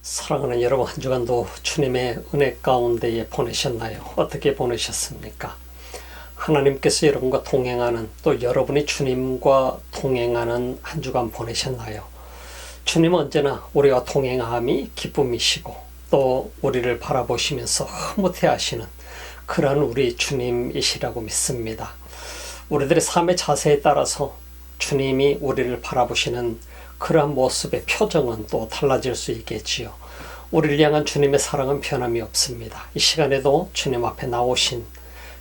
사랑하는 여러분, 한 주간도 주님의 은혜 가운데에 보내셨나요? 어떻게 보내셨습니까? 하나님께서 여러분과 동행하는, 또 여러분이 주님과 동행하는 한 주간 보내셨나요? 주님은 언제나 우리와 동행함이 기쁨이시고 또 우리를 바라보시면서 흐뭇해 하시는 그런 우리 주님이시라고 믿습니다. 우리들의 삶의 자세에 따라서 주님이 우리를 바라보시는 그러한 모습의 표정은 또 달라질 수 있겠지요. 우리를 향한 주님의 사랑은 변함이 없습니다. 이 시간에도 주님 앞에 나오신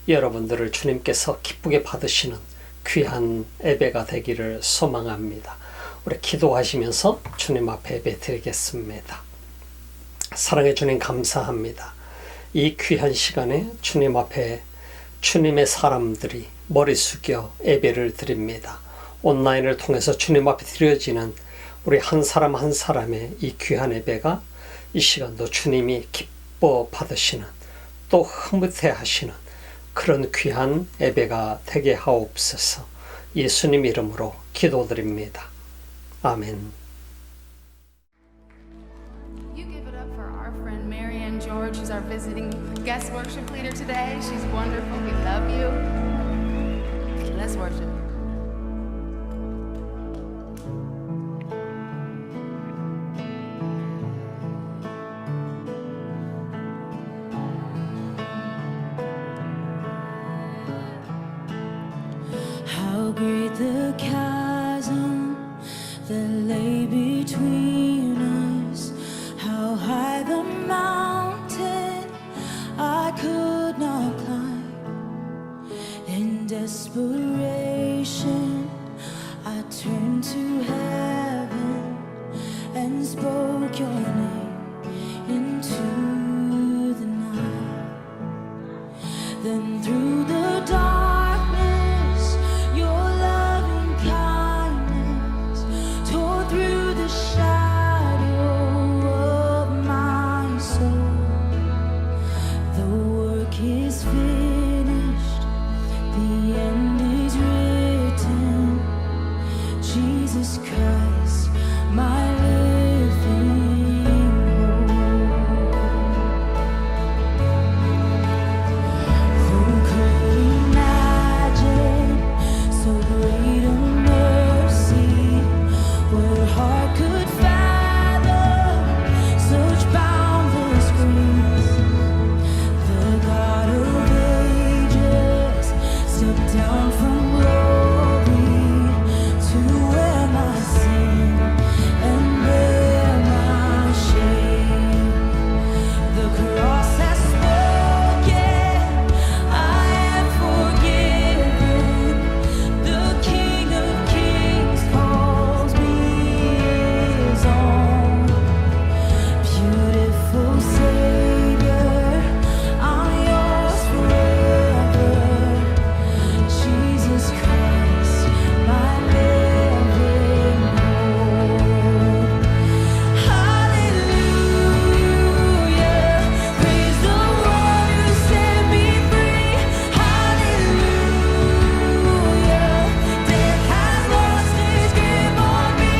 여러분들을 주님께서 기쁘게 받으시는 귀한 예배가 되기를 소망합니다. 우리 기도하시면서 주님 앞에 예배 드리겠습니다. 사랑해 주님, 감사합니다. 이 귀한 시간에 주님 앞에 주님의 사람들이 머리 숙여 예배를 드립니다. 온라인을 통해서 주님 앞에 드려지는 우리 한 사람 한 사람의 이 귀한 예배가 이 시간도 주님이 기뻐 받으시는, 또 흐뭇해 하시는 그런 귀한 예배가 되게 하옵소서. 예수님 이름으로 기도드립니다. 아멘. You give it up for our friend Marianne George, who's our visiting guest worship leader today. She's wonderful. We love you. Let's worship. How great the chasm that lay between us, how high the mountain I could not climb. In desperation I turned to heaven and spoke your name into the night. Then through the darkness your loving kindness tore through the shadow of my soul. The work is finished, the end is written. Jesus Christ, my living hope. Who could imagine so great a mercy? What heart could fathom such boundless grace? The God of ages stepped down from glory to wear my sin and bear my shame. The cross has spoken, I am forgiven. The King of Kings calls me his own. Beautiful Savior, I'm yours forever. Jesus Christ, my living hope. Hallelujah, praise the one who set me free. Hallelujah, death has lost its grip on me.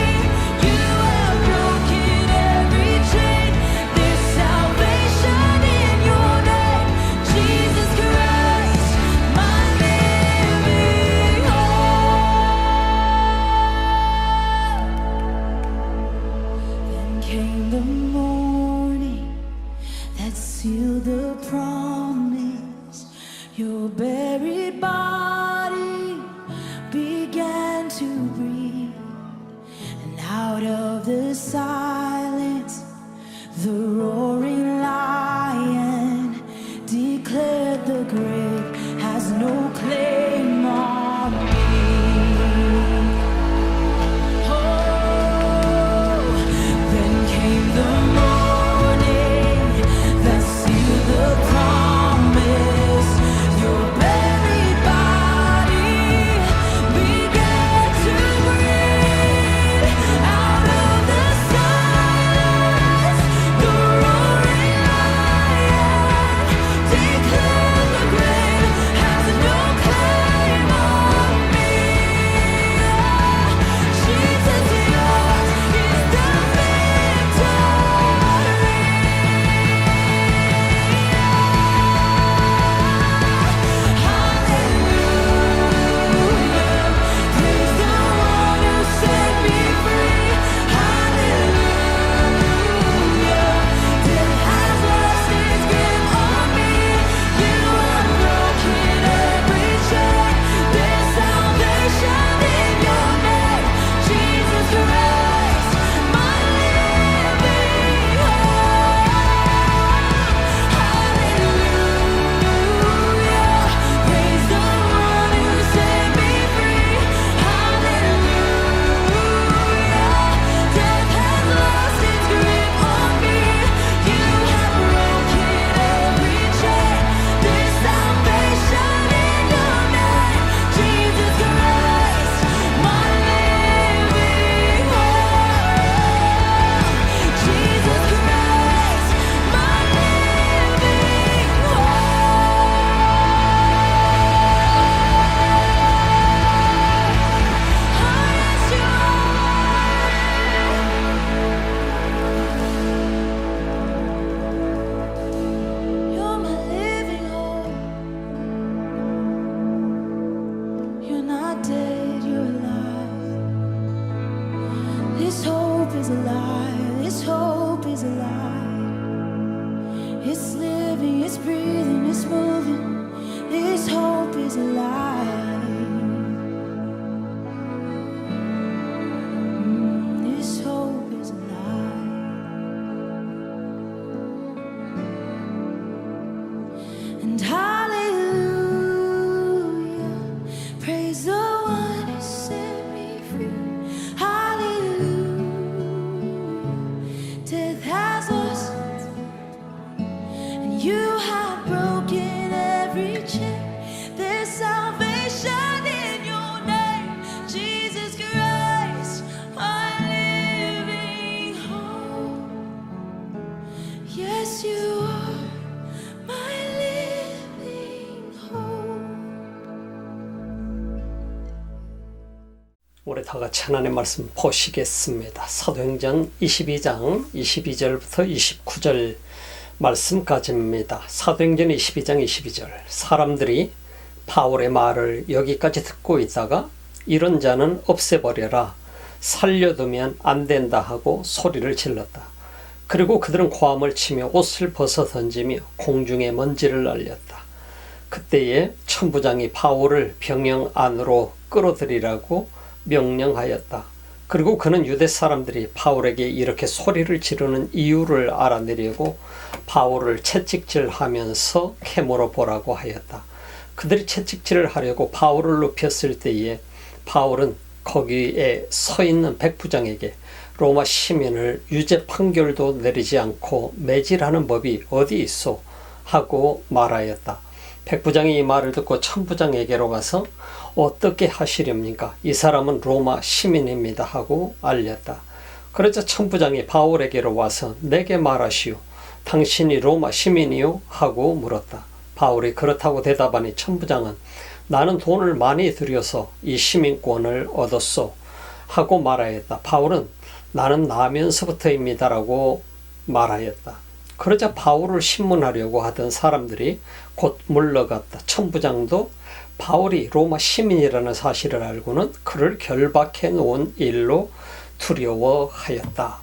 You have broken every chain. There's salvation in your name, Jesus Christ, my living hope. Then came the morning that sealed the promise. Your buried body began to breathe, and out of the silence, the roaring lion declared the grave has no claim on me. Then came the morning that sealed the promise. Your buried body began to breathe. Out of the silence, 우리 다 같이 하나님의 말씀 보시겠습니다. 사도행전 22장 22절부터 29절 말씀까지입니다. 사도행전 22장 22절. 사람들이 바울의 말을 여기까지 듣고 있다가 이런 자는 없애버려라, 살려두면 안 된다 하고 소리를 질렀다. 그리고 그들은 고함을 치며 옷을 벗어 던지며 공중에 먼지를 날렸다. 그때에 천부장이 바울을 병영 안으로 끌어들이라고 명령하였다. 그리고 그는 유대 사람들이 바울에게 이렇게 소리를 지르는 이유를 알아내려고 바울을 채찍질하면서 캐물어 보라고 하였다. 그들이 채찍질을 하려고 바울을 눕혔을 때에 바울은 거기에 서 있는 백부장에게 로마 시민을 유죄 판결도 내리지 않고 매질하는 법이 어디 있소? 하고 말하였다. 백부장이 이 말을 듣고 천부장에게로 가서 어떻게 하시렵니까? 이 사람은 로마 시민입니다 하고 알렸다. 그러자 천부장이 바울에게로 와서 내게 말하시오. 당신이 로마 시민이요? 하고 물었다. 바울이 그렇다고 대답하니 천부장은 나는 돈을 많이 들여서 이 시민권을 얻었소 하고 말하였다. 바울은 나는 나면서부터입니다라고 말하였다. 그러자 바울을 신문하려고 하던 사람들이 곧 물러갔다. 천부장도 바울이 로마 시민이라는 사실을 알고는 그를 결박해 놓은 일로 두려워하였다.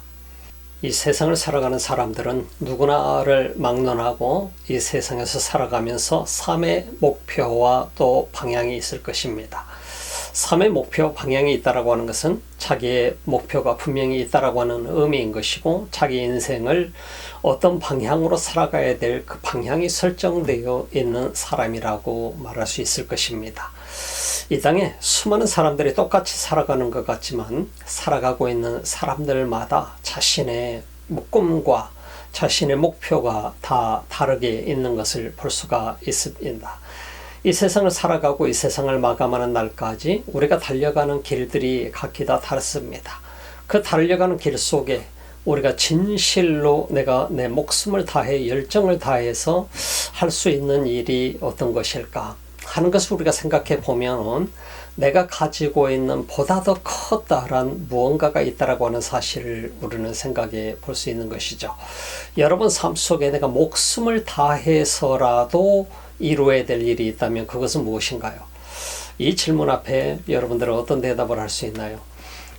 이 세상을 살아가는 사람들은 누구나를 막론하고 이 세상에서 살아가면서 삶의 목표와 또 방향이 있을 것입니다. 삶의 목표, 방향이 있다라고 하는 것은 자기의 목표가 분명히 있다라고 하는 의미인 것이고 자기 인생을 어떤 방향으로 살아가야 될 그 방향이 설정되어 있는 사람이라고 말할 수 있을 것입니다. 이 땅에 수많은 사람들이 똑같이 살아가는 것 같지만 살아가고 있는 사람들마다 자신의 꿈과 자신의 목표가 다 다르게 있는 것을 볼 수가 있습니다. 이 세상을 살아가고 이 세상을 마감하는 날까지 우리가 달려가는 길들이 각기 다 다릅니다. 그 달려가는 길 속에 우리가 진실로 내가 내 목숨을 다해 열정을 다해서 할 수 있는 일이 어떤 것일까 하는 것을 우리가 생각해 보면 내가 가지고 있는 보다 더 커다란 무언가가 있다라고 하는 사실을 우리는 생각해 볼 수 있는 것이죠. 여러분 삶 속에 내가 목숨을 다해서라도 이루어야 될 일이 있다면 그것은 무엇인가요? 이 질문 앞에 여러분들은 어떤 대답을 할 수 있나요?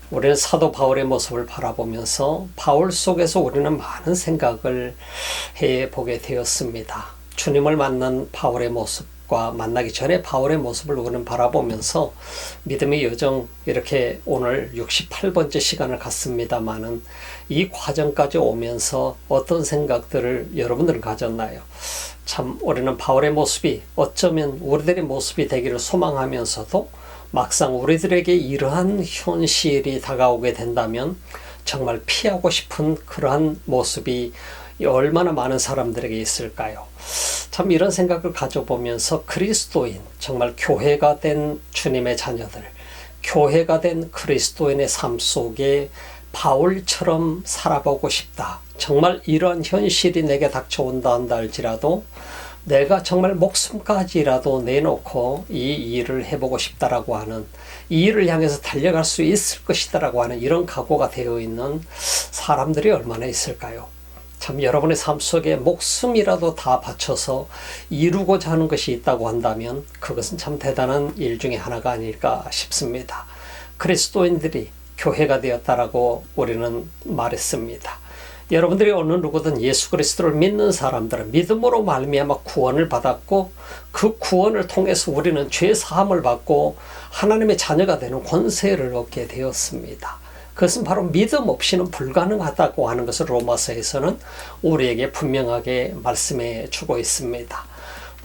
우리는 사도 바울의 모습을 바라보면서 바울 속에서 우리는 많은 생각을 해보게 되었습니다. 주님을 만난 바울의 모습과 만나기 전에 바울의 모습을 우리는 바라보면서 믿음의 여정 이렇게 오늘 68번째 시간을 갖습니다마는 이 과정까지 오면서 어떤 생각들을 여러분들은 가졌나요? 참 우리는 바울의 모습이 어쩌면 우리들의 모습이 되기를 소망하면서도 막상 우리들에게 이러한 현실이 다가오게 된다면 정말 피하고 싶은 그러한 모습이 얼마나 많은 사람들에게 있을까요? 참 이런 생각을 가져보면서 그리스도인, 정말 교회가 된 주님의 자녀들, 교회가 된 그리스도인의 삶 속에 바울처럼 살아보고 싶다. 정말 이런 현실이 내게 닥쳐온다 한다 할지라도 내가 정말 목숨까지라도 내놓고 이 일을 해보고 싶다라고 하는, 이 일을 향해서 달려갈 수 있을 것이다라고 하는 이런 각오가 되어 있는 사람들이 얼마나 있을까요? 참 여러분의 삶 속에 목숨이라도 다 바쳐서 이루고자 하는 것이 있다고 한다면 그것은 참 대단한 일 중에 하나가 아닐까 싶습니다. 그리스도인들이 교회가 되었다라고 우리는 말했습니다. 여러분들이 어느 누구든 예수 그리스도를 믿는 사람들은 믿음으로 말미암아 구원을 받았고 그 구원을 통해서 우리는 죄 사함을 받고 하나님의 자녀가 되는 권세를 얻게 되었습니다. 그것은 바로 믿음 없이는 불가능하다고 하는 것을 로마서에서는 우리에게 분명하게 말씀해 주고 있습니다.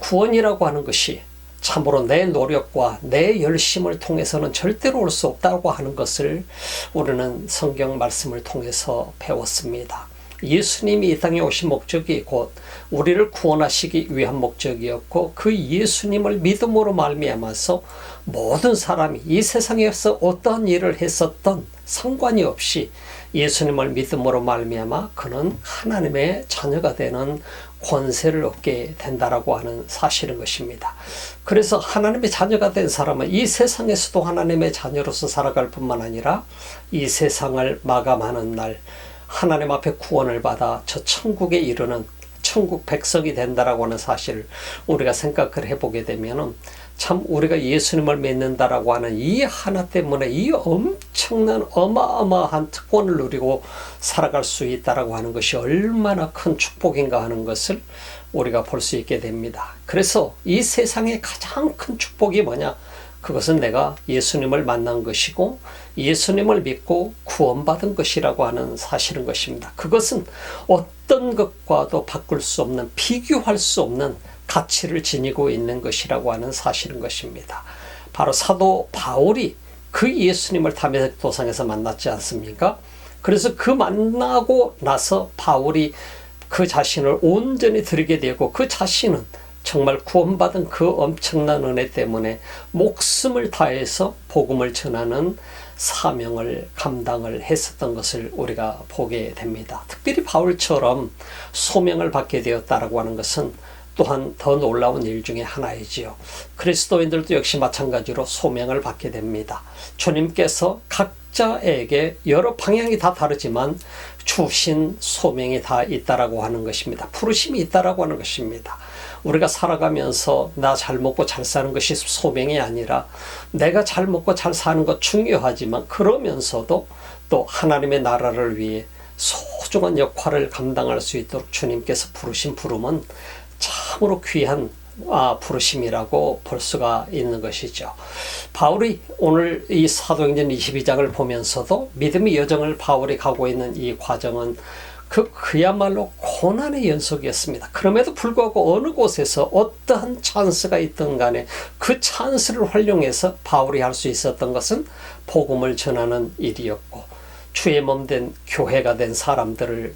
구원이라고 하는 것이 참으로 내 노력과 내 열심을 통해서는 절대로 올 수 없다고 하는 것을 우리는 성경 말씀을 통해서 배웠습니다. 예수님이 이 땅에 오신 목적이 곧 우리를 구원하시기 위한 목적이었고 그 예수님을 믿음으로 말미암아서 모든 사람이 이 세상에서 어떠한 일을 했었던 상관이 없이 예수님을 믿음으로 말미암아 그는 하나님의 자녀가 되는 권세를 얻게 된다라고 하는 사실인 것입니다. 그래서 하나님의 자녀가 된 사람은 이 세상에서도 하나님의 자녀로서 살아갈 뿐만 아니라 이 세상을 마감하는 날 하나님 앞에 구원을 받아 저 천국에 이르는 천국 백성이 된다라고 하는 사실을 우리가 생각을 해보게 되면은 참 우리가 예수님을 믿는다라고 하는 이 하나 때문에 이 엄청난 어마어마한 특권을 누리고 살아갈 수 있다라고 하는 것이 얼마나 큰 축복인가 하는 것을 우리가 볼 수 있게 됩니다. 그래서 이 세상의 가장 큰 축복이 뭐냐? 그것은 내가 예수님을 만난 것이고 예수님을 믿고 구원받은 것이라고 하는 사실인 것입니다. 그것은 어떤 것과도 바꿀 수 없는, 비교할 수 없는 가치를 지니고 있는 것이라고 하는 사실인 것입니다. 바로 사도 바울이 그 예수님을 다메섹 도상에서 만났지 않습니까? 그래서 그 만나고 나서 바울이 그 자신을 온전히 드리게 되고 그 자신은 정말 구원받은 그 엄청난 은혜 때문에 목숨을 다해서 복음을 전하는 사명을 감당을 했었던 것을 우리가 보게 됩니다. 특별히 바울처럼 소명을 받게 되었다라고 하는 것은 또한 더 놀라운 일 중에 하나이지요. 그리스도인들도 역시 마찬가지로 소명을 받게 됩니다. 주님께서 각자에게 여러 방향이 다 다르지만 주신 소명이 다 있다라고 하는 것입니다. 부르심이 있다라고 하는 것입니다. 우리가 살아가면서 나 잘 먹고 잘 사는 것이 소명이 아니라 내가 잘 먹고 잘 사는 것 중요하지만 그러면서도 또 하나님의 나라를 위해 소중한 역할을 감당할 수 있도록 주님께서 부르신 부름은 참으로 귀한 부르심이라고 볼 수가 있는 것이죠. 바울이 오늘 이 사도행전 22장을 보면서도 믿음의 여정을 바울이 가고 있는 이 과정은 그야말로 고난의 연속이었습니다. 그럼에도 불구하고 어느 곳에서 어떠한 찬스가 있든 간에 그 찬스를 활용해서 바울이 할 수 있었던 것은 복음을 전하는 일이었고 주의 몸된 교회가 된 사람들을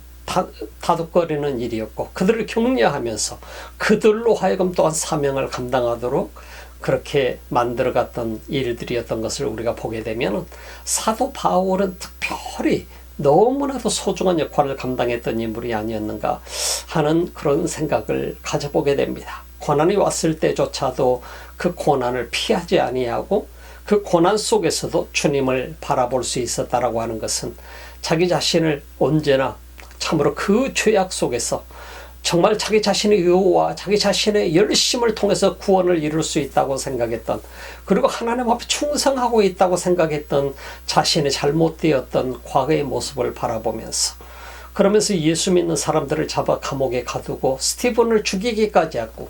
다독거리는 일이었고 그들을 격려하면서 그들로 하여금 또한 사명을 감당하도록 그렇게 만들어갔던 일들이었던 것을 우리가 보게 되면 사도 바울은 특별히 너무나도 소중한 역할을 감당했던 인물이 아니었는가 하는 그런 생각을 가져보게 됩니다. 고난이 왔을 때조차도 그 고난을 피하지 아니하고 그 고난 속에서도 주님을 바라볼 수 있었다라고 하는 것은 자기 자신을 언제나 참으로 그 죄악 속에서 정말 자기 자신의 의호와 자기 자신의 열심을 통해서 구원을 이룰 수 있다고 생각했던 그리고 하나님 앞에 충성하고 있다고 생각했던 자신의 잘못되었던 과거의 모습을 바라보면서 그러면서 예수 믿는 사람들을 잡아 감옥에 가두고 스티븐을 죽이기까지 하고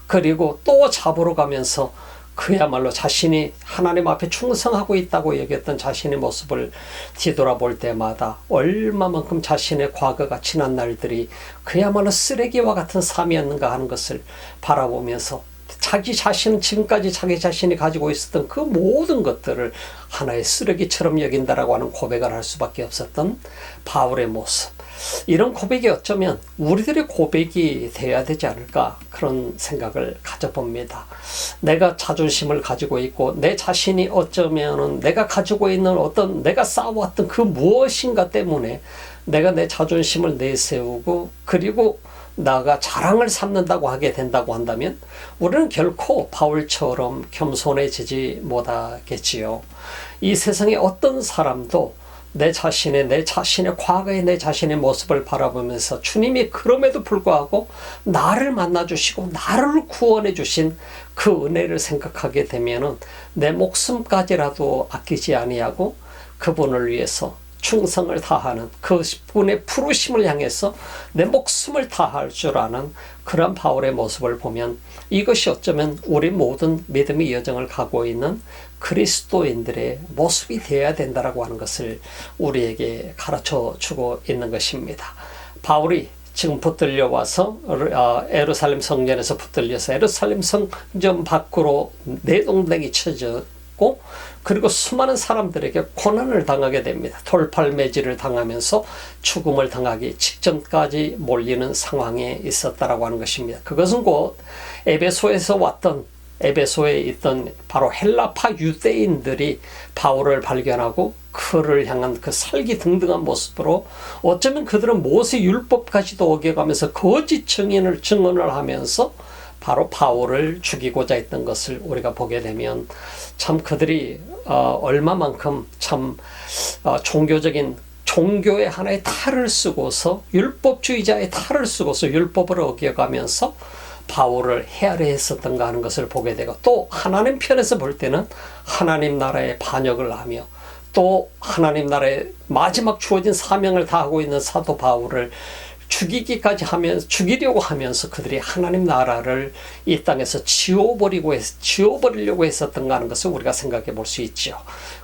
그리고 또 잡으러 가면서 그야말로 자신이 하나님 앞에 충성하고 있다고 여겼던 자신의 모습을 뒤돌아볼 때마다 얼마만큼 자신의 과거가 지난 날들이 그야말로 쓰레기와 같은 삶이었는가 하는 것을 바라보면서 자기 자신은 지금까지 자기 자신이 가지고 있었던 그 모든 것들을 하나의 쓰레기처럼 여긴다라고 하는 고백을 할 수밖에 없었던 바울의 모습. 이런 고백이 어쩌면 우리들의 고백이 되어야 되지 않을까 그런 생각을 가져봅니다. 내가 자존심을 가지고 있고 내 자신이 어쩌면은 내가 가지고 있는 어떤 내가 쌓아왔던 그 무엇인가 때문에 내가 내 자존심을 내세우고 그리고 나가 자랑을 삼는다고 하게 된다고 한다면 우리는 결코 바울처럼 겸손해지지 못하겠지요. 이 세상에 어떤 사람도 내 자신의 과거의 내 자신의 모습을 바라보면서 주님이 그럼에도 불구하고 나를 만나주시고 나를 구원해 주신 그 은혜를 생각하게 되면은 내 목숨까지라도 아끼지 아니하고 그분을 위해서 충성을 다하는 그분의 부르심을 향해서 내 목숨을 다할 줄 아는 그런 바울의 모습을 보면 이것이 어쩌면 우리 모든 믿음의 여정을 가고 있는 그리스도인들의 모습이 되어야 된다라고 하는 것을 우리에게 가르쳐 주고 있는 것입니다. 바울이 지금 붙들려 와서 예루살렘 성전에서 붙들려서 예루살렘 성전 밖으로 내동댕이 쳐졌고 그리고 수많은 사람들에게 고난을 당하게 됩니다. 돌팔매질을 당하면서 죽음을 당하기 직전까지 몰리는 상황에 있었다라고 하는 것입니다. 그것은 곧 에베소에서 왔던 에베소에 있던 바로 헬라파 유대인들이 바울을 발견하고 그를 향한 그 살기등등한 모습으로 어쩌면 그들은 모세 율법까지도 어겨가면서 거짓 증언을 하면서 바로 바울을 죽이고자 했던 것을 우리가 보게 되면 참 그들이 얼마만큼 참 종교의 하나의 탈을 쓰고서 율법주의자의 탈을 쓰고서 율법을 어겨가면서 바울을 헤아려 했었던가 하는 것을 보게 되고, 또 하나님 편에서 볼 때는 하나님 나라의 반역을 하며 또 하나님 나라의 마지막 주어진 사명을 다하고 있는 사도 바울을 죽이려고 하면서 그들이 하나님 나라를 이 땅에서 지워버리려고 했었던가 하는 것을 우리가 생각해 볼 수 있죠.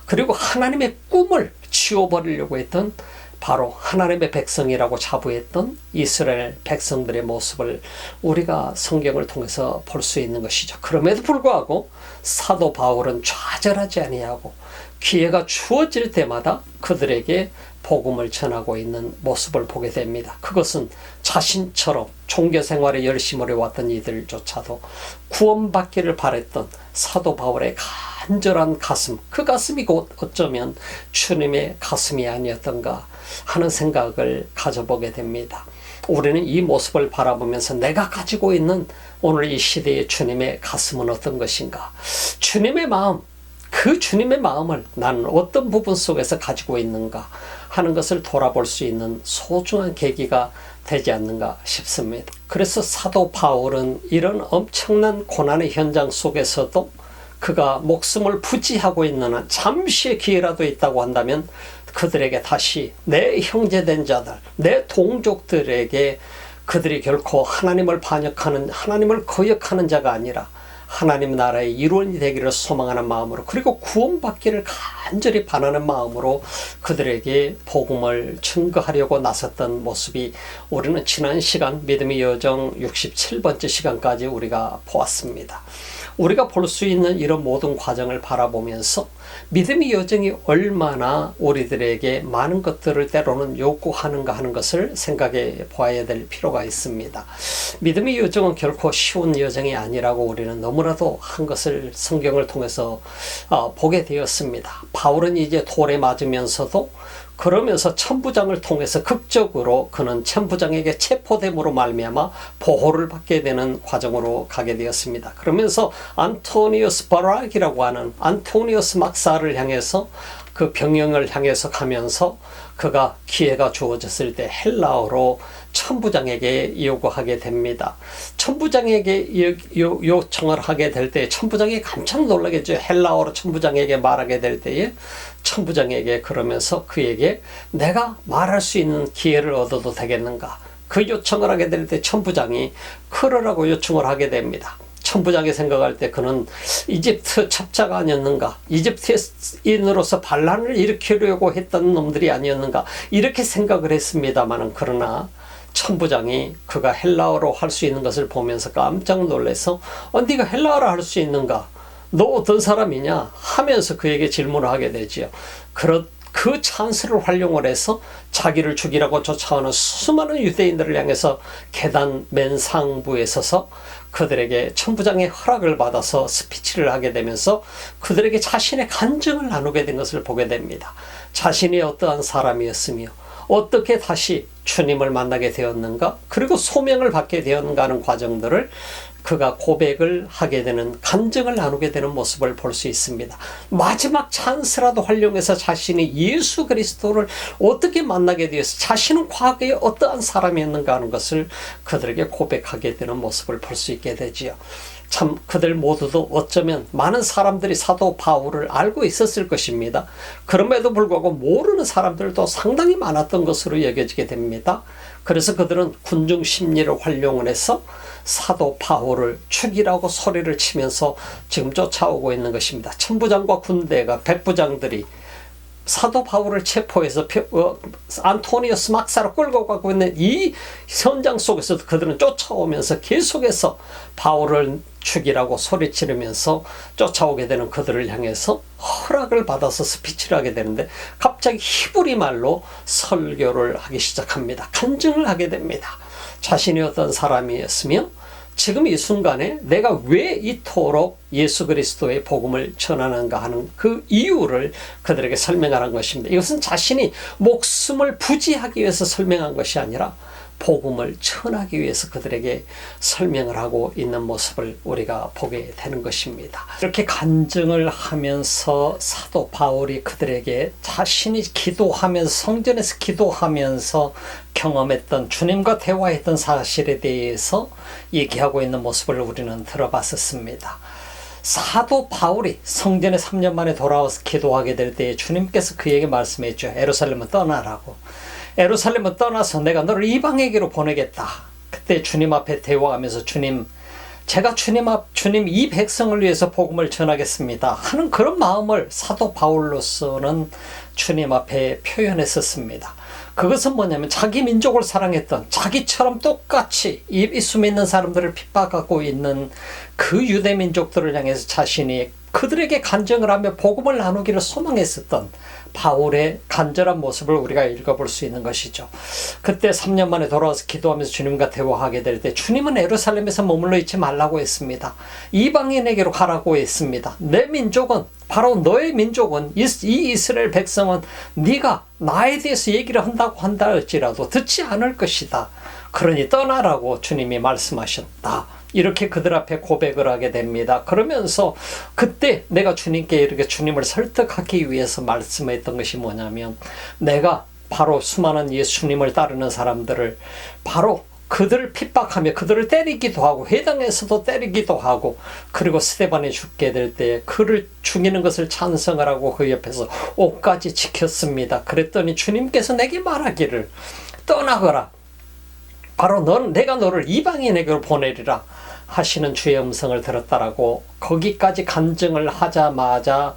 그리고 하나님의 꿈을 지워버리려고 했던, 바로 하나님의 백성이라고 자부했던 이스라엘 백성들의 모습을 우리가 성경을 통해서 볼 수 있는 것이죠. 그럼에도 불구하고 사도 바울은 좌절하지 아니하고 기회가 주어질 때마다 그들에게 복음을 전하고 있는 모습을 보게 됩니다. 그것은 자신처럼 종교 생활에 열심을 해왔던 이들조차도 구원받기를 바랬던 사도 바울의 간절한 가슴, 그 가슴이 곧 어쩌면 주님의 가슴이 아니었던가 하는 생각을 가져보게 됩니다. 우리는 이 모습을 바라보면서 내가 가지고 있는 오늘 이 시대의 주님의 가슴은 어떤 것인가? 주님의 마음, 그 주님의 마음을 나는 어떤 부분 속에서 가지고 있는가 하는 것을 돌아볼 수 있는 소중한 계기가 되지 않는가 싶습니다. 그래서 사도 바울은 이런 엄청난 고난의 현장 속에서도 그가 목숨을 부지하고 있는 한 잠시의 기회라도 있다고 한다면 그들에게 다시 내 형제된 자들, 내 동족들에게 그들이 결코 하나님을 반역하는, 하나님을 거역하는 자가 아니라 하나님 나라의 일원이 되기를 소망하는 마음으로, 그리고 구원받기를 간절히 바라는 마음으로 그들에게 복음을 증거하려고 나섰던 모습이 우리는 지난 시간 믿음의 여정 67번째 시간까지 우리가 보았습니다. 우리가 볼 수 있는 이런 모든 과정을 바라보면서 믿음의 여정이 얼마나 우리들에게 많은 것들을 때로는 요구하는가 하는 것을 생각해 보아야 될 필요가 있습니다. 믿음의 여정은 결코 쉬운 여정이 아니라고 우리는 너무나도 한 것을 성경을 통해서 보게 되었습니다. 바울은 이제 돌에 맞으면서도 그러면서 천부장을 통해서 극적으로 그는 천부장에게 체포됨으로 말미암아 보호를 받게 되는 과정으로 가게 되었습니다. 그러면서 안토니우스 바락이라고 하는 안토니우스 막사를 향해서 그 병영을 향해서 가면서 그가 기회가 주어졌을 때 헬라어로 천부장에게 요구하게 됩니다. 천부장에게 요청을 하게 될 때 천부장이 깜짝 놀라겠죠. 헬라어로 천부장에게 말하게 될 때에 천부장에게 그러면서 그에게 내가 말할 수 있는 기회를 얻어도 되겠는가? 그 요청을 하게 될 때 천부장이 그러라고 요청을 하게 됩니다. 천부장이 생각할 때 그는 이집트 첩자가 아니었는가? 이집트인으로서 반란을 일으키려고 했던 놈들이 아니었는가? 이렇게 생각을 했습니다마는, 그러나 천부장이 그가 헬라어로 할 수 있는 것을 보면서 깜짝 놀라서 네가 헬라어로 할 수 있는가? 너 어떤 사람이냐? 하면서 그에게 질문을 하게 되지요. 그 찬스를 활용을 해서 자기를 죽이라고 쫓아오는 수많은 유대인들을 향해서 계단 맨 상부에 서서 그들에게 천부장의 허락을 받아서 스피치를 하게 되면서 그들에게 자신의 간증을 나누게 된 것을 보게 됩니다. 자신이 어떠한 사람이었으며 어떻게 다시 주님을 만나게 되었는가, 그리고 소명을 받게 되었는가 하는 과정들을 그가 고백을 하게 되는, 간증을 나누게 되는 모습을 볼 수 있습니다. 마지막 찬스라도 활용해서 자신이 예수 그리스도를 어떻게 만나게 되어서 자신은 과거에 어떠한 사람이었는가 하는 것을 그들에게 고백하게 되는 모습을 볼 수 있게 되지요. 참 그들 모두도 어쩌면 많은 사람들이 사도 바울을 알고 있었을 것입니다. 그럼에도 불구하고 모르는 사람들도 상당히 많았던 것으로 여겨지게 됩니다. 그래서 그들은 군중 심리를 활용을 해서 사도 바울을 죽이라고 소리를 치면서 지금 쫓아오고 있는 것입니다. 천부장과 군대가 백부장들이 사도 바울을 체포해서 안토니우스 막사로 끌고 가고 있는 이 현장 속에서도 그들은 쫓아오면서 계속해서 바울을 죽이라고 소리치르면서 쫓아오게 되는 그들을 향해서 허락을 받아서 스피치를 하게 되는데, 갑자기 히브리 말로 설교를 하기 시작합니다. 간증을 하게 됩니다. 자신이 어떤 사람이었으며 지금 이 순간에 내가 왜 이토록 예수 그리스도의 복음을 전하는가 하는 그 이유를 그들에게 설명하는 것입니다. 이것은 자신이 목숨을 부지하기 위해서 설명한 것이 아니라 복음을 전하기 위해서 그들에게 설명을 하고 있는 모습을 우리가 보게 되는 것입니다. 이렇게 간증을 하면서 사도 바울이 그들에게 자신이 기도하면서 성전에서 기도하면서 경험했던 주님과 대화했던 사실에 대해서 얘기하고 있는 모습을 우리는 들어봤었습니다. 사도 바울이 성전에 3년 만에 돌아와서 기도하게 될 때에 주님께서 그에게 말씀했죠. 예루살렘은 떠나라고. 예루살렘을 떠나서 내가 너를 이방에게로 보내겠다. 그때 주님 앞에 대화하면서 제가 주님 이 백성을 위해서 복음을 전하겠습니다 하는 그런 마음을 사도 바울로서는 주님 앞에 표현했었습니다. 그것은 뭐냐면 자기 민족을 사랑했던 자기처럼 똑같이 예수 믿는 사람들을 핍박하고 있는 그 유대 민족들을 향해서 자신이 그들에게 간증을 하며 복음을 나누기를 소망했었던 바울의 간절한 모습을 우리가 읽어볼 수 있는 것이죠. 그때 3년 만에 돌아와서 기도하면서 주님과 대화하게 될 때 주님은 예루살렘에서 머물러 있지 말라고 했습니다. 이방인에게로 가라고 했습니다. 내 민족은 바로 너의 민족은 이 이스라엘 백성은 네가 나에 대해서 얘기를 한다고 한다 할지라도 듣지 않을 것이다. 그러니 떠나라고 주님이 말씀하셨다. 이렇게 그들 앞에 고백을 하게 됩니다. 그러면서 그때 내가 주님께 이렇게 주님을 설득하기 위해서 말씀했던 것이 뭐냐면 내가 바로 수많은 예수님을 따르는 사람들을 바로 그들을 핍박하며 그들을 때리기도 하고 회당에서도 때리기도 하고 그리고 스데반이 죽게 될 때 그를 죽이는 것을 찬성을 하고 그 옆에서 옷까지 지켰습니다. 그랬더니 주님께서 내게 말하기를 떠나거라. 바로 내가 너를 이방인에게로 보내리라 하시는 주의 음성을 들었다라고 거기까지 간증을 하자마자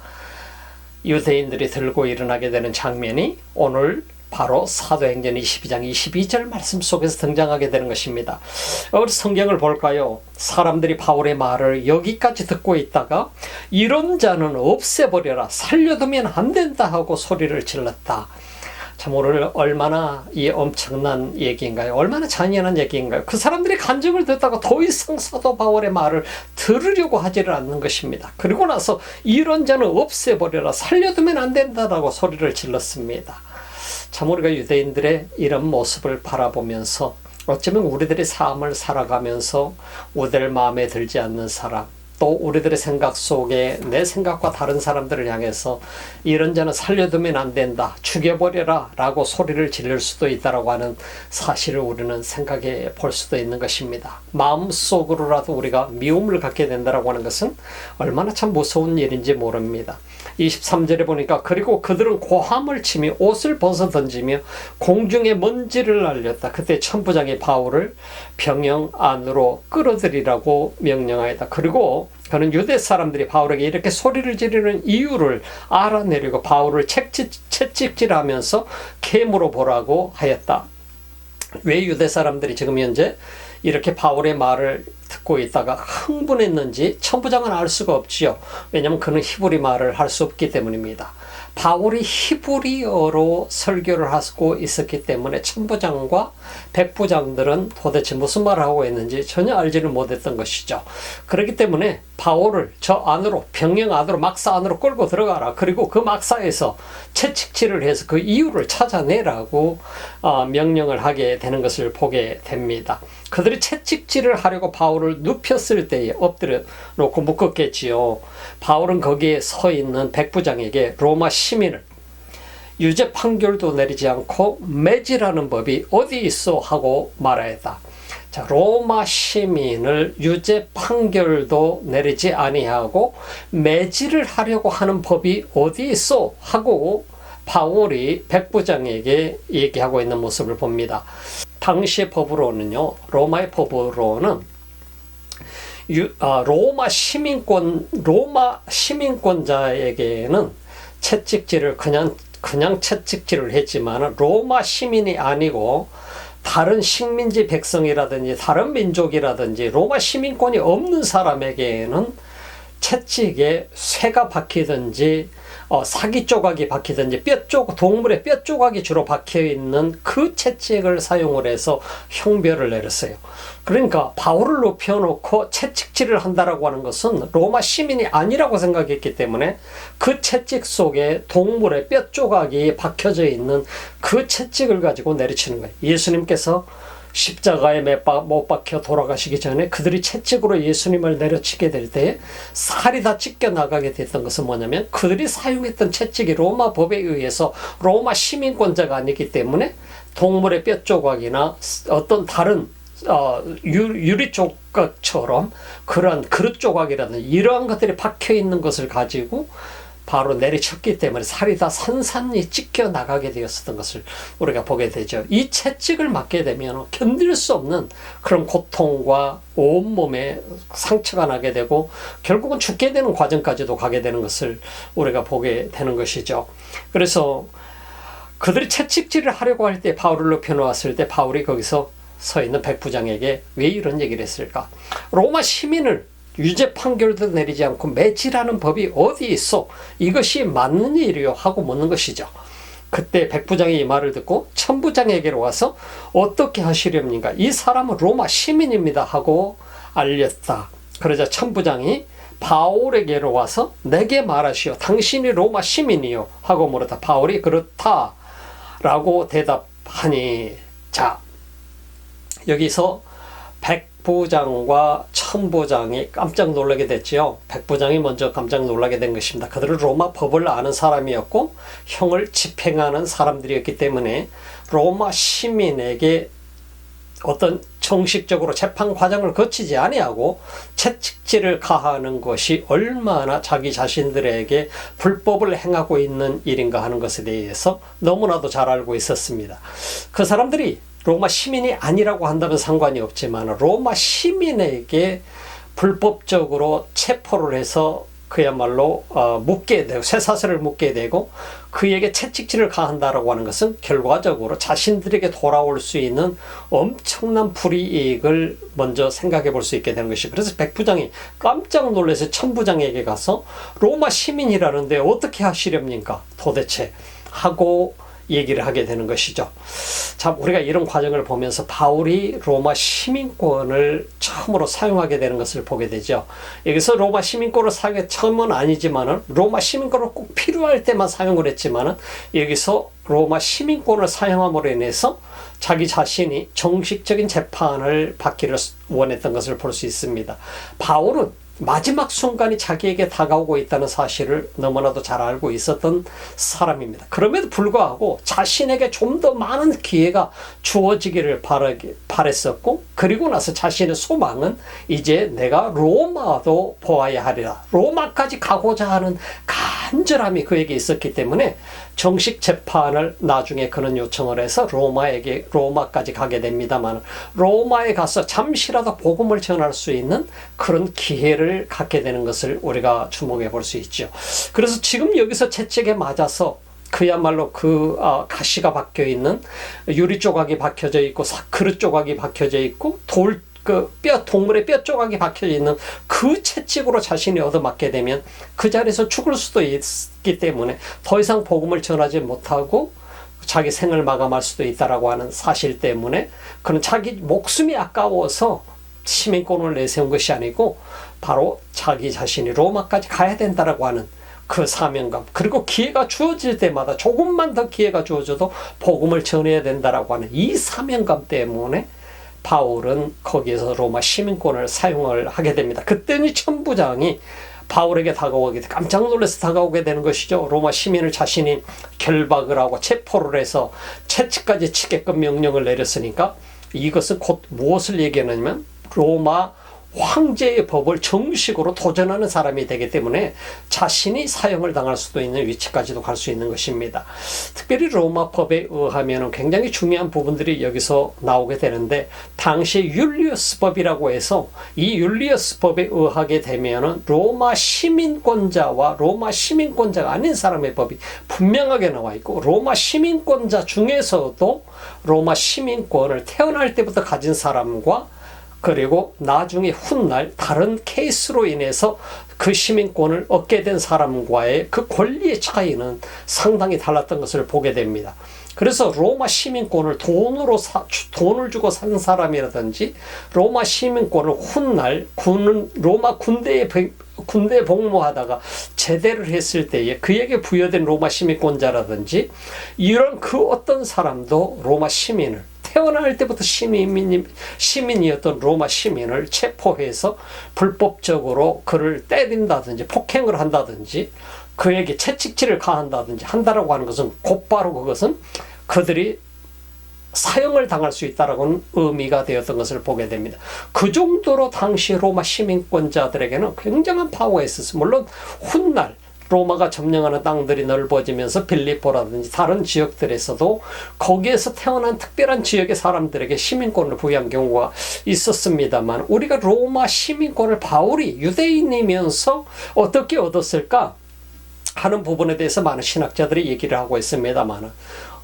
유대인들이 들고 일어나게 되는 장면이 오늘 바로 사도행전 22장 22절 말씀 속에서 등장하게 되는 것입니다. 우리 성경을 볼까요? 사람들이 바울의 말을 여기까지 듣고 있다가 이런 자는 없애버려라, 살려두면 안 된다 하고 소리를 질렀다. 참 오늘 얼마나 이 엄청난 얘기인가요? 얼마나 잔인한 얘기인가요? 그 사람들이 간증을 듣다가 더 이상 사도 바울의 말을 들으려고 하지를 않는 것입니다. 그리고 나서 이런 자는 없애버려라, 살려두면 안 된다라고 소리를 질렀습니다. 참 우리가 유대인들의 이런 모습을 바라보면서 어쩌면 우리들의 삶을 살아가면서 우리들 마음에 들지 않는 사람, 또 우리들의 생각 속에 내 생각과 다른 사람들을 향해서 이런 자는 살려두면 안 된다, 죽여버려라 라고 소리를 지를 수도 있다라고 하는 사실을 우리는 생각해 볼 수도 있는 것입니다. 마음속으로라도 우리가 미움을 갖게 된다라고 하는 것은 얼마나 참 무서운 일인지 모릅니다. 23절에 보니까 그리고 그들은 고함을 치며 옷을 벗어 던지며 공중에 먼지를 날렸다. 그때 천부장이 바울을 병영 안으로 끌어들이라고 명령하였다. 그리고 그는 유대 사람들이 바울에게 이렇게 소리를 지르는 이유를 알아내려고 바울을 채찍질하면서 캐물어 보라고 하였다. 왜 유대 사람들이 지금 현재 이렇게 바울의 말을 듣고 있다가 흥분했는지 천부장은 알 수가 없지요. 왜냐하면 그는 히브리 말을 할 수 없기 때문입니다. 바울이 히브리어로 설교를 하고 있었기 때문에 천부장과 백부장들은 도대체 무슨 말을 하고 있는지 전혀 알지를 못했던 것이죠. 그렇기 때문에 바울을 저 안으로, 병영 안으로, 막사 안으로 끌고 들어가라. 그리고 그 막사에서 채찍질을 해서 그 이유를 찾아내라고 명령을 하게 되는 것을 보게 됩니다. 그들이 채찍질을 하려고 바울을 눕혔을 때에 엎드려 놓고 묶었겠지요. 바울은 거기에 서 있는 백부장에게 로마 시민을 유죄 판결도 내리지 않고 매질하는 법이 어디 있어 하고 말하였다. 자, 로마 시민을 유죄 판결도 내리지 아니하고 매질을 하려고 하는 법이 어디 있어 하고 바울이 백부장에게 얘기하고 있는 모습을 봅니다. 당시의 법으로는요, 로마의 법으로는 로마 시민권자에게는 채찍질을 그냥 채찍질을 했지만 로마 시민이 아니고 다른 식민지 백성이라든지 다른 민족이라든지 로마 시민권이 없는 사람에게는 채찍에 쇠가 박히든지 사기 조각이 박히든지 동물의 뼈 조각이 주로 박혀 있는 그 채찍을 사용을 해서 형벌을 내렸어요. 그러니까 바울을 높여놓고 채찍질을 한다라고 하는 것은 로마 시민이 아니라고 생각했기 때문에 그 채찍 속에 동물의 뼈 조각이 박혀져 있는 그 채찍을 가지고 내리치는 거예요. 예수님께서 십자가에 못 박혀 돌아가시기 전에 그들이 채찍으로 예수님을 내려치게 될 때에 살이 다 찢겨 나가게 됐던 것은 뭐냐면 그들이 사용했던 채찍이 로마 법에 의해서 로마 시민권자가 아니기 때문에 동물의 뼈 조각이나 어떤 다른 유리 조각처럼 그러한 그릇 조각이라든지 이러한 것들이 박혀 있는 것을 가지고 바로 내리쳤기 때문에 살이 다 산산이 찢겨 나가게 되었었던 것을 우리가 보게 되죠. 이 채찍을 맞게 되면 견딜 수 없는 그런 고통과 온몸에 상처가 나게 되고 결국은 죽게 되는 과정까지도 가게 되는 것을 우리가 보게 되는 것이죠. 그래서 그들이 채찍질을 하려고 할 때 바울을 높여놓았을 때 바울이 거기서 서 있는 백부장에게 왜 이런 얘기를 했을까? 로마 시민을 유죄 판결도 내리지 않고 매질하는 법이 어디 있어? 이것이 맞는 일이요? 하고 묻는 것이죠. 그때 백부장이 이 말을 듣고 천부장에게로 와서 어떻게 하시렵니까? 이 사람은 로마 시민입니다 하고 알렸다. 그러자 천부장이 바울에게로 와서 내게 말하시오. 당신이 로마 시민이요? 하고 물었다. 바울이 그렇다 라고 대답하니 자 여기서 백부장과 천부장이 깜짝 놀라게 됐지요. 백부장이 먼저 깜짝 놀라게 된 것입니다. 그들은 로마 법을 아는 사람이었고 형을 집행하는 사람들이었기 때문에 로마 시민에게 어떤 정식적으로 재판 과정을 거치지 아니하고 채찍질을 가하는 것이 얼마나 자기 자신들에게 불법을 행하고 있는 일인가 하는 것에 대해서 너무나도 잘 알고 있었습니다. 그 사람들이 로마 시민이 아니라고 한다면 상관이 없지만 로마 시민에게 불법적으로 체포를 해서 그야말로 묻게 되고 쇠사슬을 묻게 되고 그에게 채찍질을 가한다라고 하는 것은 결과적으로 자신들에게 돌아올 수 있는 엄청난 불이익을 먼저 생각해 볼 수 있게 되는 것이. 그래서 백부장이 깜짝 놀라서 천부장에게 가서 로마 시민이라는데 어떻게 하시렵니까 도대체 하고 얘기를 하게 되는 것이죠. 자, 우리가 이런 과정을 보면서 바울이 로마 시민권을 처음으로 사용하게 되는 것을 보게 되죠. 여기서 로마 시민권을 사용한 처음은 아니지만은 로마 시민권을 꼭 필요할 때만 사용을 했지만은 여기서 로마 시민권을 사용함으로 인해서 자기 자신이 정식적인 재판을 받기를 원했던 것을 볼 수 있습니다. 바울은 마지막 순간이 자기에게 다가오고 있다는 사실을 너무나도 잘 알고 있었던 사람입니다. 그럼에도 불구하고 자신에게 좀 더 많은 기회가 주어지기를 바랬었고 그리고 나서 자신의 소망은 이제 내가 로마도 보아야 하리라. 로마까지 가고자 하는 간절함이 그에게 있었기 때문에 정식 재판을 나중에 그는 요청을 해서 로마까지 가게 됩니다만 로마에 가서 잠시라도 복음을 전할 수 있는 그런 기회를 갖게 되는 것을 우리가 주목해 볼 수 있죠. 그래서 지금 여기서 채찍에 맞아서 그야말로 가시가 박혀 있는 유리 조각이 박혀져 있고 그릇 조각이 박혀져 있고 동물의 뼈 조각이 박혀져 있는 그 채찍으로 자신이 얻어맞게 되면 그 자리에서 죽을 수도 있기 때문에 더 이상 복음을 전하지 못하고 자기 생을 마감할 수도 있다라고 하는 사실 때문에 그는 자기 목숨이 아까워서 시민권을 내세운 것이 아니고 바로 자기 자신이 로마까지 가야 된다라고 하는 그 사명감, 그리고 기회가 주어질 때마다 조금만 더 기회가 주어져도 복음을 전해야 된다라고 하는 이 사명감 때문에 바울은 거기에서 로마 시민권을 사용을 하게 됩니다. 그때는 천부장이 바울에게 깜짝 놀라서 다가오게 되는 것이죠. 로마 시민을 자신이 결박을 하고 체포를 해서 채찍까지 치게끔 명령을 내렸으니까 이것은 곧 무엇을 얘기하냐면 로마 황제의 법을 정식으로 도전하는 사람이 되기 때문에 자신이 사형을 당할 수도 있는 위치까지도 갈 수 있는 것입니다. 특별히 로마 법에 의하면 굉장히 중요한 부분들이 여기서 나오게 되는데 당시 율리우스 법이라고 해서 이 율리우스 법에 의하게 되면 로마 시민권자와 로마 시민권자가 아닌 사람의 법이 분명하게 나와 있고 로마 시민권자 중에서도 로마 시민권을 태어날 때부터 가진 사람과 그리고 나중에 훗날 다른 케이스로 인해서 그 시민권을 얻게 된 사람과의 그 권리의 차이는 상당히 달랐던 것을 보게 됩니다. 그래서 로마 시민권을 돈을 주고 산 사람이라든지 로마 시민권을 훗날 로마 군대에 복무하다가 제대를 했을 때에 그에게 부여된 로마 시민권자라든지 이런 그 어떤 사람도 로마 시민을 태어날 때부터 시민이었던 로마 시민을 체포해서 불법적으로 그를 때린다든지 폭행을 한다든지 그에게 채찍질을 가한다든지 한다라고 하는 것은 곧바로 그것은 그들이 사형을 당할 수 있다라는 의미가 되었던 것을 보게 됩니다. 그 정도로 당시 로마 시민권자들에게는 굉장한 파워가 있었어요. 물론 훗날 로마가 점령하는 땅들이 넓어지면서 빌립보라든지 다른 지역들에서도 거기에서 태어난 특별한 지역의 사람들에게 시민권을 부여한 경우가 있었습니다만 우리가 로마 시민권을 바울이 유대인이면서 어떻게 얻었을까 하는 부분에 대해서 많은 신학자들이 얘기를 하고 있습니다만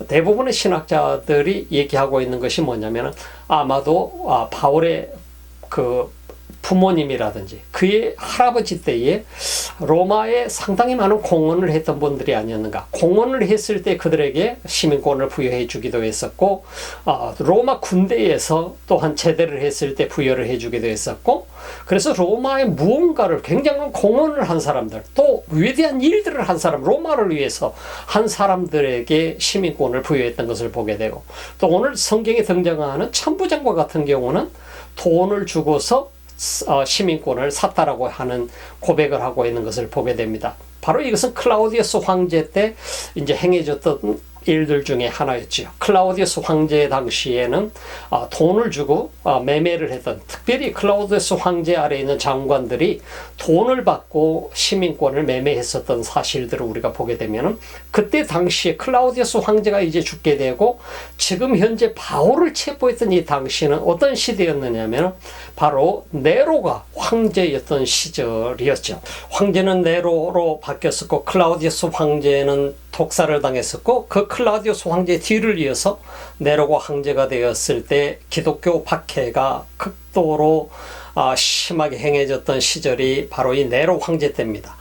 대부분의 신학자들이 얘기하고 있는 것이 뭐냐면 아마도 바울의 그 부모님이라든지 그의 할아버지 때에 로마에 상당히 많은 공헌을 했던 분들이 아니었는가. 공헌을 했을 때 그들에게 시민권을 부여해 주기도 했었고 로마 군대에서 또한 제대를 했을 때 부여를 해 주기도 했었고 그래서 로마의 무언가를 굉장한 공헌을 한 사람들 또 위대한 일들을 한 사람 로마를 위해서 한 사람들에게 시민권을 부여했던 것을 보게 되고 또 오늘 성경에 등장하는 천부장과 같은 경우는 돈을 주고서 시민권을 샀다라고 하는 고백을 하고 있는 것을 보게 됩니다. 바로 이것은 클라우디우스 황제 때 이제 행해졌던 일들 중에 하나였지요. 클라우디우스 황제 당시에는 돈을 주고 매매를 했던 특별히 클라우디우스 황제 아래에 있는 장관들이 돈을 받고 시민권을 매매했었던 사실들을 우리가 보게 되면 그때 당시에 클라우디우스 황제가 이제 죽게 되고 지금 현재 바울을 체포했던 이 당시는 어떤 시대였느냐면 바로 네로가 황제였던 시절이었죠. 황제는 네로로 바뀌었었고 클라우디우스 황제는 독사를 당했었고 그 클라우디우스 황제의 뒤를 이어서 네로가 황제가 되었을 때 기독교 박해가 극도로 심하게 행해졌던 시절이 바로 이 네로 황제 때입니다.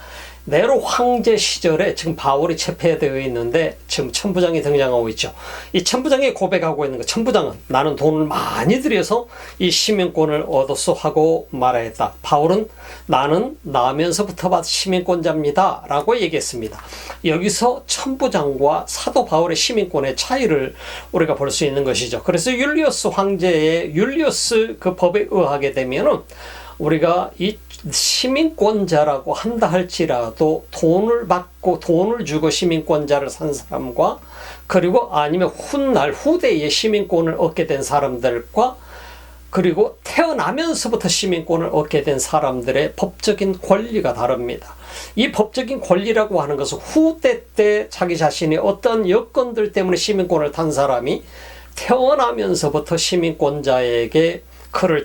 네로 황제 시절에 지금 바울이 체포되어 있는데 지금 천부장이 등장하고 있죠. 이 천부장이 고백하고 있는 것, 천부장은 나는 돈을 많이 들여서 이 시민권을 얻었어 하고 말했다. 바울은 나는 나면서부터 받은 시민권자입니다 라고 얘기했습니다. 여기서 천부장과 사도 바울의 시민권의 차이를 우리가 볼 수 있는 것이죠. 그래서 율리우스 황제의 율리우스 그 법에 의하게 되면은 우리가 이 시민권자라고 한다 할지라도 돈을 받고 돈을 주고 시민권자를 산 사람과 그리고 아니면 훗날 후대에 시민권을 얻게 된 사람들과 그리고 태어나면서부터 시민권을 얻게 된 사람들의 법적인 권리가 다릅니다. 이 법적인 권리라고 하는 것은 후대 때 자기 자신이 어떤 여건들 때문에 시민권을 탄 사람이 태어나면서부터 시민권자에게 그를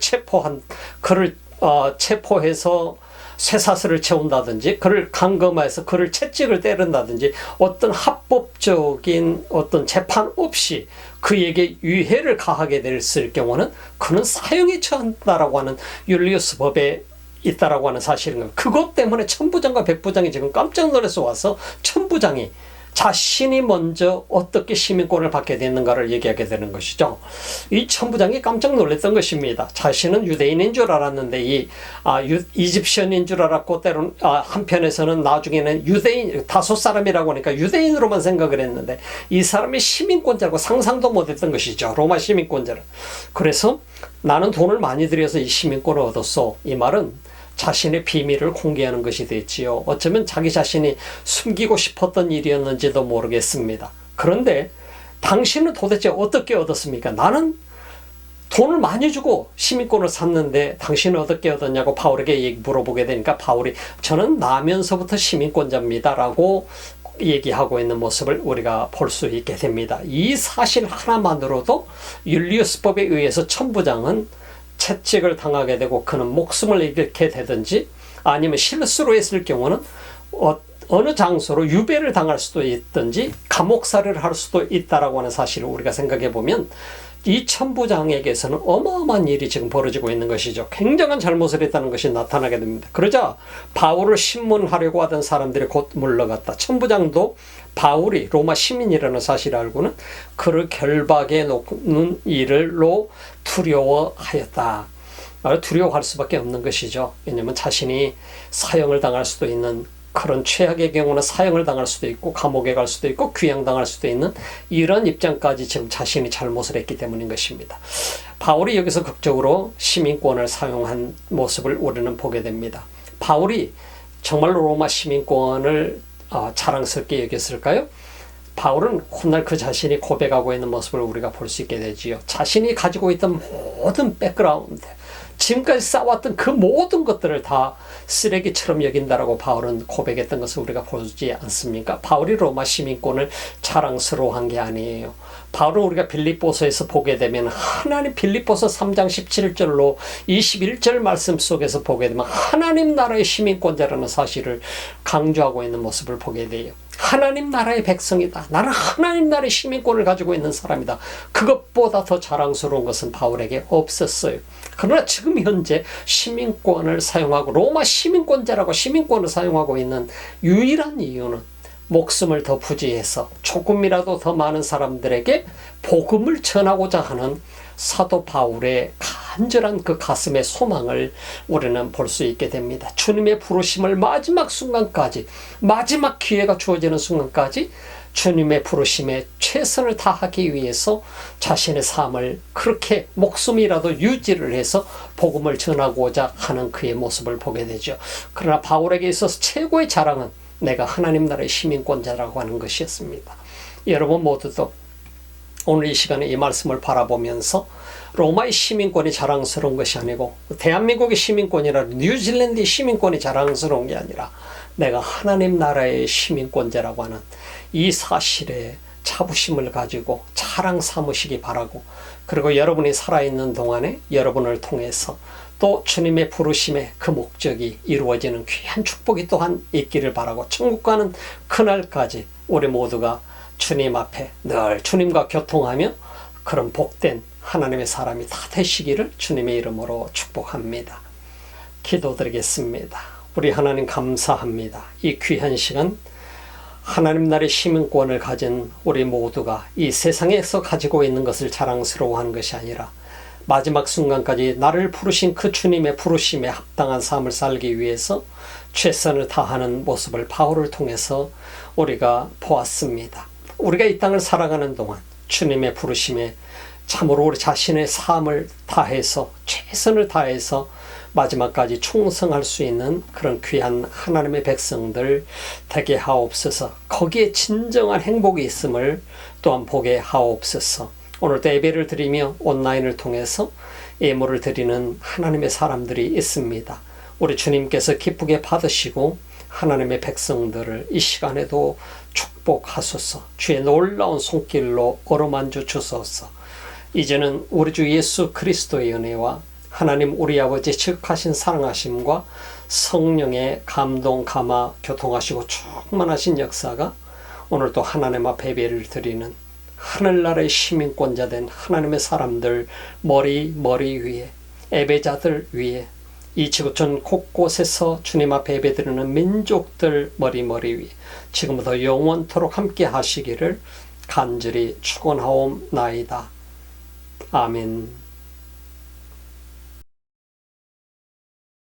체포해서 쇠사슬을 채운다든지 그를 감금해서 그를 채찍을 때린다든지 어떤 합법적인 어떤 재판 없이 그에게 유해를 가하게 됐을 경우는 그는 사형에 처한다라고 하는 율리우스 법에 있다라고 하는 사실인 거예요. 그것 때문에 천부장과 백부장이 지금 깜짝 놀라서 와서 천부장이 자신이 먼저 어떻게 시민권을 받게 됐는가를 얘기하게 되는 것이죠. 이 천부장이 깜짝 놀랐던 것입니다. 자신은 유대인인 줄 알았는데 이집션인 줄 알았고 때론 한편에서는 나중에는 유대인 다소 사람이라고 하니까 유대인으로만 생각을 했는데 이 사람이 시민권자라고 상상도 못했던 것이죠. 로마 시민권자를. 그래서 나는 돈을 많이 들여서 이 시민권을 얻었어. 이 말은 자신의 비밀을 공개하는 것이 됐지요. 어쩌면 자기 자신이 숨기고 싶었던 일이었는지도 모르겠습니다. 그런데 당신은 도대체 어떻게 얻었습니까? 나는 돈을 많이 주고 시민권을 샀는데 당신은 어떻게 얻었냐고 바울에게 물어보게 되니까 바울이 저는 나면서부터 시민권자입니다 라고 얘기하고 있는 모습을 우리가 볼 수 있게 됩니다. 이 사실 하나만으로도 율리우스법에 의해서 천부장은 채찍을 당하게 되고 그는 목숨을 잃게 되든지 아니면 실수로 했을 경우는 어느 장소로 유배를 당할 수도 있든지 감옥살이를 할 수도 있다라고 하는 사실을 우리가 생각해 보면 이 천부장에게서는 어마어마한 일이 지금 벌어지고 있는 것이죠. 굉장한 잘못을 했다는 것이 나타나게 됩니다. 그러자 바울을 신문하려고 하던 사람들이 곧 물러갔다. 천부장도 바울이 로마 시민이라는 사실을 알고는 그를 결박해 놓는 일로 두려워하였다. 두려워할 수밖에 없는 것이죠. 왜냐하면 자신이 사형을 당할 수도 있는, 그런 최악의 경우는 사형을 당할 수도 있고 감옥에 갈 수도 있고 귀양당할 수도 있는 이런 입장까지 지금 자신이 잘못을 했기 때문인 것입니다. 바울이 여기서 극적으로 시민권을 사용한 모습을 우리는 보게 됩니다. 바울이 정말로 로마 시민권을 자랑스럽게 여겼을까요? 바울은 훗날 그 자신이 고백하고 있는 모습을 우리가 볼 수 있게 되지요. 자신이 가지고 있던 모든 백그라운드, 지금까지 쌓아왔던 그 모든 것들을 다 쓰레기처럼 여긴다라고 바울은 고백했던 것을 우리가 보지 않습니까? 바울이 로마 시민권을 자랑스러워한 게 아니에요. 바울은 우리가 빌립보서에서 보게 되면 하나님, 빌립보서 3장 17절로 21절 말씀 속에서 보게 되면 하나님 나라의 시민권자라는 사실을 강조하고 있는 모습을 보게 돼요. 하나님 나라의 백성이다. 나는 하나님 나라의 시민권을 가지고 있는 사람이다. 그것보다 더 자랑스러운 것은 바울에게 없었어요. 그러나 지금 현재 시민권을 사용하고 로마 시민권자라고 시민권을 사용하고 있는 유일한 이유는 목숨을 더 부지해서 조금이라도 더 많은 사람들에게 복음을 전하고자 하는 사도 바울의 간절한 그 가슴의 소망을 우리는 볼 수 있게 됩니다. 주님의 부르심을 마지막 순간까지, 마지막 기회가 주어지는 순간까지 주님의 부르심에 최선을 다하기 위해서 자신의 삶을 그렇게 목숨이라도 유지를 해서 복음을 전하고자 하는 그의 모습을 보게 되죠. 그러나 바울에게 있어서 최고의 자랑은 내가 하나님 나라의 시민권자라고 하는 것이었습니다. 여러분 모두도 오늘 이 시간에 이 말씀을 바라보면서 로마의 시민권이 자랑스러운 것이 아니고 대한민국의 시민권이라 뉴질랜드의 시민권이 자랑스러운 게 아니라 내가 하나님 나라의 시민권자라고 하는 이 사실에 자부심을 가지고 자랑 삼으시기 바라고, 그리고 여러분이 살아있는 동안에 여러분을 통해서 또 주님의 부르심의 그 목적이 이루어지는 귀한 축복이 또한 있기를 바라고, 천국 가는 그날까지 우리 모두가 주님 앞에 늘 주님과 교통하며 그런 복된 하나님의 사람이 다 되시기를 주님의 이름으로 축복합니다. 기도드리겠습니다. 우리 하나님 감사합니다. 이 귀한 시간 하나님 나라의 시민권을 가진 우리 모두가 이 세상에서 가지고 있는 것을 자랑스러워하는 것이 아니라 마지막 순간까지 나를 부르신 그 주님의 부르심에 합당한 삶을 살기 위해서 최선을 다하는 모습을 바울을 통해서 우리가 보았습니다. 우리가 이 땅을 살아가는 동안 주님의 부르심에 참으로 우리 자신의 삶을 다해서 최선을 다해서 마지막까지 충성할 수 있는 그런 귀한 하나님의 백성들 되게 하옵소서. 거기에 진정한 행복이 있음을 또한 보게 하옵소서. 오늘도 예배를 드리며 온라인을 통해서 예물을 드리는 하나님의 사람들이 있습니다. 우리 주님께서 기쁘게 받으시고 하나님의 백성들을 이 시간에도 축복하소서. 주의 놀라운 손길로 어루만져 주소서. 이제는 우리 주 예수 그리스도의 은혜와 하나님 우리 아버지 즉하신 사랑하심과 성령의 감동, 감화, 교통하시고 충만하신 역사가 오늘도 하나님 앞에 예배를 드리는 하늘나라의 시민권자 된 하나님의 사람들 머리 위에, 예배자들 위에, 이 지구촌 곳곳에서 주님 앞에 예배드리는 민족들 머리 위에 지금부터 영원토록 함께 하시기를 간절히 축원하옵나이다. 아멘.